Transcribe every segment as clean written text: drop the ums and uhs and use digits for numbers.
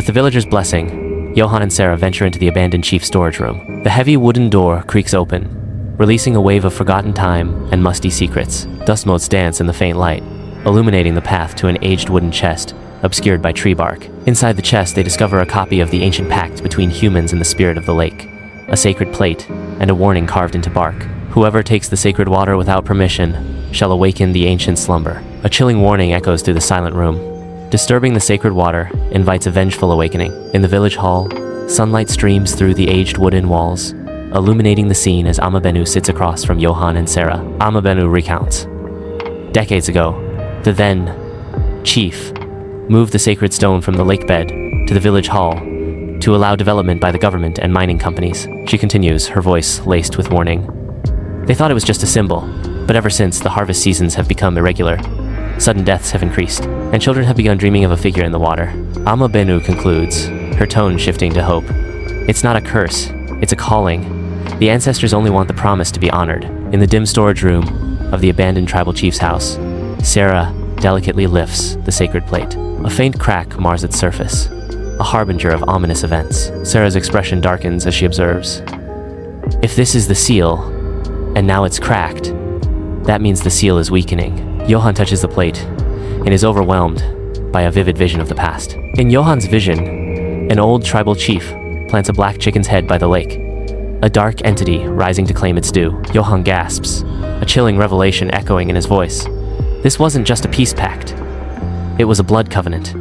With the villagers' blessing, Yohan and Sera venture into the abandoned chief's storage room. The heavy wooden door creaks open, releasing a wave of forgotten time and musty secrets. Dust motes dance in the faint light, illuminating the path to an aged wooden chest obscured by tree bark. Inside the chest, they discover a copy of the ancient pact between humans and the spirit of the lake, a sacred plate, and a warning carved into bark. Whoever takes the sacred water without permission shall awaken the ancient slumber. A chilling warning echoes through the silent room. Disturbing the sacred water invites a vengeful awakening. In the village hall, sunlight streams through the aged wooden walls, illuminating the scene as Amabenu sits across from Yohan and Sera. Amabenu recounts. Decades ago, the then chief moved the sacred stone from the lake bed to the village hall to allow development by the government and mining companies. She continues, her voice laced with warning. They thought it was just a symbol, but ever since, the harvest seasons have become irregular. Sudden deaths have increased, and children have begun dreaming of a figure in the water. Amabenu concludes, her tone shifting to hope. It's not a curse, it's a calling. The ancestors only want the promise to be honored. In the dim storage room of the abandoned tribal chief's house, Sera delicately lifts the sacred plate. A faint crack mars its surface, a harbinger of ominous events. Sera's expression darkens as she observes. If this is the seal, and now it's cracked, that means the seal is weakening. Yohan touches the plate and is overwhelmed by a vivid vision of the past. In Yohan's vision, an old tribal chief plants a black chicken's head by the lake, a dark entity rising to claim its due. Yohan gasps, a chilling revelation echoing in his voice. This wasn't just a peace pact. It was a blood covenant.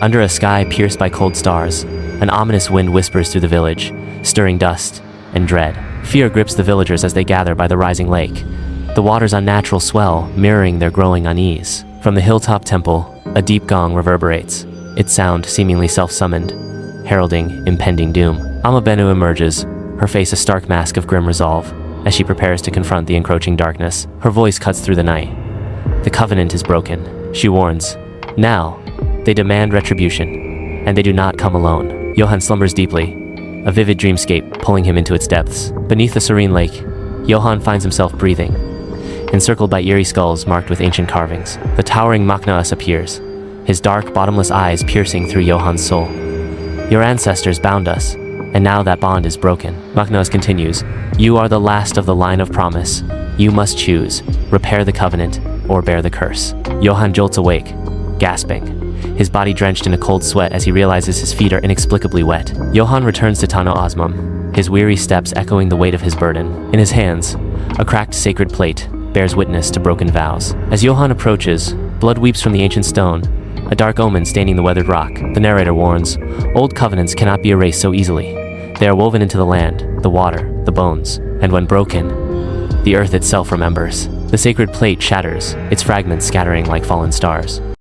Under a sky pierced by cold stars, an ominous wind whispers through the village, stirring dust and dread. Fear grips the villagers as they gather by the rising lake, the water's unnatural swell mirroring their growing unease. From the hilltop temple, a deep gong reverberates, its sound seemingly self-summoned, heralding impending doom. Amabenu emerges, her face a stark mask of grim resolve, as she prepares to confront the encroaching darkness. Her voice cuts through the night. The covenant is broken, she warns. Now, they demand retribution, and they do not come alone. Yohan slumbers deeply, a vivid dreamscape pulling him into its depths. Beneath the serene lake, Yohan finds himself breathing, encircled by eerie skulls marked with ancient carvings. The towering Maknaus appears, his dark, bottomless eyes piercing through Yohan's soul. Your ancestors bound us, and now that bond is broken. Maknaus continues, you are the last of the line of promise. You must choose, repair the covenant, or bear the curse. Yohan jolts awake, gasping, his body drenched in a cold sweat as he realizes his feet are inexplicably wet. Yohan returns to Tano Osmum, his weary steps echoing the weight of his burden. In his hands, a cracked sacred plate bears witness to broken vows. As Yohan approaches, blood weeps from the ancient stone, a dark omen staining the weathered rock. The narrator warns, old covenants cannot be erased so easily. They are woven into the land, the water, the bones, and when broken, the earth itself remembers. The sacred plate shatters, its fragments scattering like fallen stars.